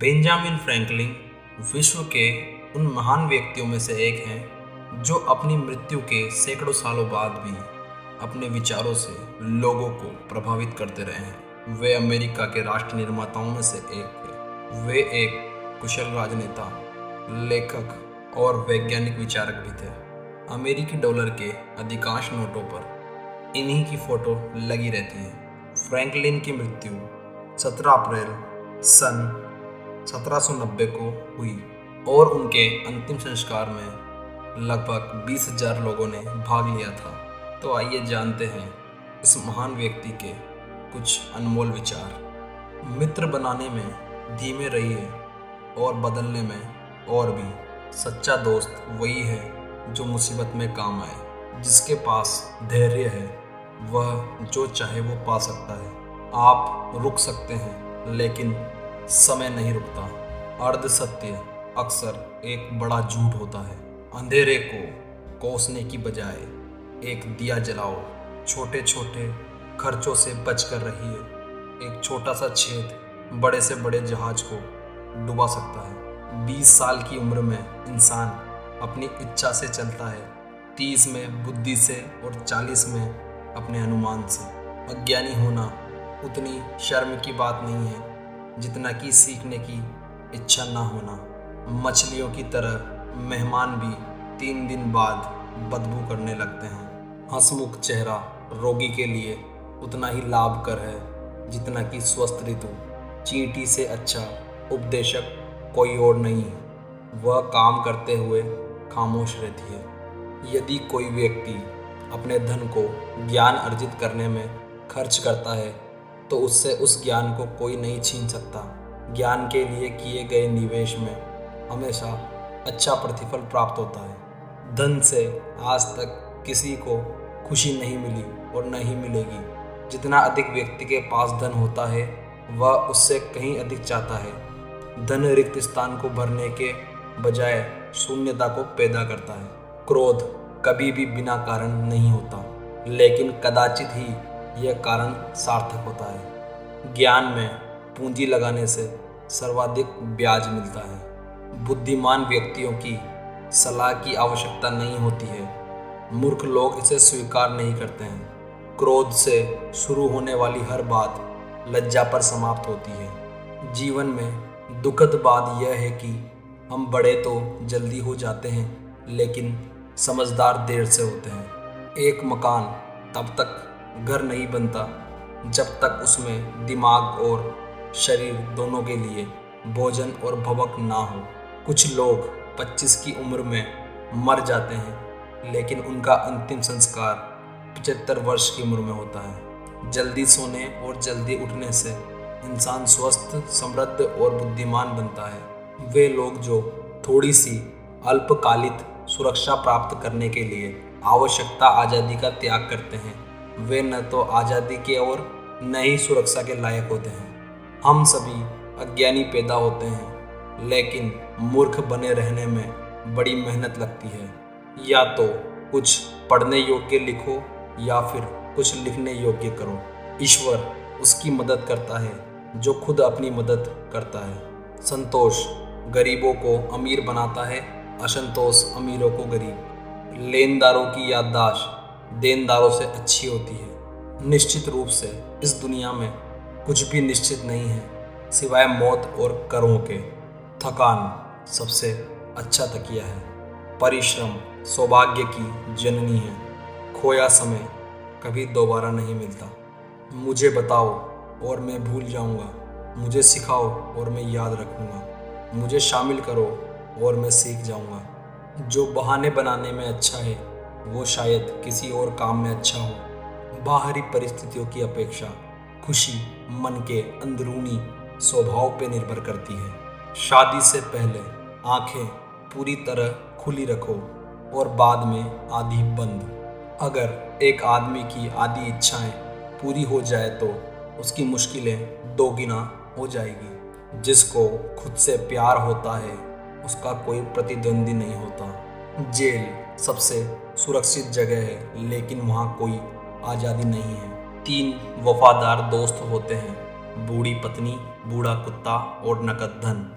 Benjamin Franklin विश्व के उन महान व्यक्तियों में से एक हैं जो अपनी मृत्यु के सैकड़ों सालों बाद भी अपने विचारों से लोगों को प्रभावित करते रहे हैं। वे अमेरिका के राष्ट्र निर्माताओं में से एक थे। वे एक कुशल राजनेता, लेखक और वैज्ञानिक विचारक भी थे। अमेरिकी डॉलर के अधिकांश नोटों पर इन्हीं की फोटो लगी रहती है। फ्रैंकलिन की मृत्यु 17 अप्रैल सन 1790 को हुई और उनके अंतिम संस्कार में लगभग 20,000 लोगों ने भाग लिया था। तो आइए जानते हैं इस महान व्यक्ति के कुछ अनमोल विचार। मित्र बनाने में धीमे रहिए और बदलने में और भी। सच्चा दोस्त वही है जो मुसीबत में काम आए। जिसके पास धैर्य है वह जो चाहे वो पा सकता है। आप रुक सकते हैं लेकिन समय नहीं रुकता। अर्ध सत्य अक्सर एक बड़ा झूठ होता है। अंधेरे को कोसने की बजाय एक दिया जलाओ। छोटे छोटे खर्चों से बचकर रहिए। एक छोटा सा छेद बड़े से बड़े जहाज को डुबा सकता है। 20 साल की उम्र में इंसान अपनी इच्छा से चलता है, 30 में बुद्धि से और 40 में अपने अनुमान से। अज्ञानी होना उतनी शर्म की बात नहीं है जितना कि सीखने की इच्छा ना होना। मछलियों की तरह मेहमान भी 3 दिन बाद बदबू करने लगते हैं। हंसमुख चेहरा रोगी के लिए उतना ही लाभकर है जितना कि स्वस्थ ऋतु। चींटी से अच्छा उपदेशक कोई और नहीं है। वह काम करते हुए खामोश रहती है। यदि कोई व्यक्ति अपने धन को ज्ञान अर्जित करने में खर्च करता है तो उससे उस ज्ञान को कोई नहीं छीन सकता। ज्ञान के लिए किए गए निवेश में हमेशा अच्छा प्रतिफल प्राप्त होता है। धन से आज तक किसी को खुशी नहीं मिली और नहीं मिलेगी। जितना अधिक व्यक्ति के पास धन होता है वह उससे कहीं अधिक चाहता है। धन रिक्त स्थान को भरने के बजाय शून्यता को पैदा करता है। क्रोध कभी भी बिना कारण नहीं होता, लेकिन कदाचित ही यह कारण सार्थक होता है। ज्ञान में पूंजी लगाने से सर्वाधिक ब्याज मिलता है। बुद्धिमान व्यक्तियों की सलाह की आवश्यकता नहीं होती है। मूर्ख लोग इसे स्वीकार नहीं करते हैं। क्रोध से शुरू होने वाली हर बात लज्जा पर समाप्त होती है। जीवन में दुखद बात यह है कि हम बड़े तो जल्दी हो जाते हैं लेकिन समझदार देर से होते हैं। एक मकान तब तक घर नहीं बनता जब तक उसमें दिमाग और शरीर दोनों के लिए भोजन और भवक ना हो। कुछ लोग 25 की उम्र में मर जाते हैं लेकिन उनका अंतिम संस्कार 75 वर्ष की उम्र में होता है। जल्दी सोने और जल्दी उठने से इंसान स्वस्थ, समृद्ध और बुद्धिमान बनता है। वे लोग जो थोड़ी सी अल्पकालिक सुरक्षा प्राप्त करने के लिए आवश्यकता आज़ादी का त्याग करते हैं वे न तो आज़ादी के और न ही सुरक्षा के लायक होते हैं। हम सभी अज्ञानी पैदा होते हैं लेकिन मूर्ख बने रहने में बड़ी मेहनत लगती है। या तो कुछ पढ़ने योग्य लिखो या फिर कुछ लिखने योग्य करो। ईश्वर उसकी मदद करता है जो खुद अपनी मदद करता है। संतोष गरीबों को अमीर बनाता है, असंतोष अमीरों को गरीब। लेनदारों की याददाश्त देनदारों से अच्छी होती है। निश्चित रूप से इस दुनिया में कुछ भी निश्चित नहीं है सिवाय मौत और करों के। थकान सबसे अच्छा तकिया है। परिश्रम सौभाग्य की जननी है। खोया समय कभी दोबारा नहीं मिलता। मुझे बताओ और मैं भूल जाऊंगा। मुझे सिखाओ और मैं याद रखूंगा। मुझे शामिल करो और मैं सीख जाऊंगा। जो बहाने बनाने में अच्छा है वो शायद किसी और काम में अच्छा हो। बाहरी परिस्थितियों की अपेक्षा खुशी मन के अंदरूनी स्वभाव पर निर्भर करती है। शादी से पहले आंखें पूरी तरह खुली रखो और बाद में आधी बंद। अगर एक आदमी की आधी इच्छाएं पूरी हो जाए तो उसकी मुश्किलें दोगुना हो जाएगी। जिसको खुद से प्यार होता है उसका कोई प्रतिद्वंदी नहीं होता। जेल सबसे सुरक्षित जगह है लेकिन वहाँ कोई आज़ादी नहीं है। 3 वफादार दोस्त होते हैं बूढ़ी पत्नी, बूढ़ा कुत्ता और नकद धन।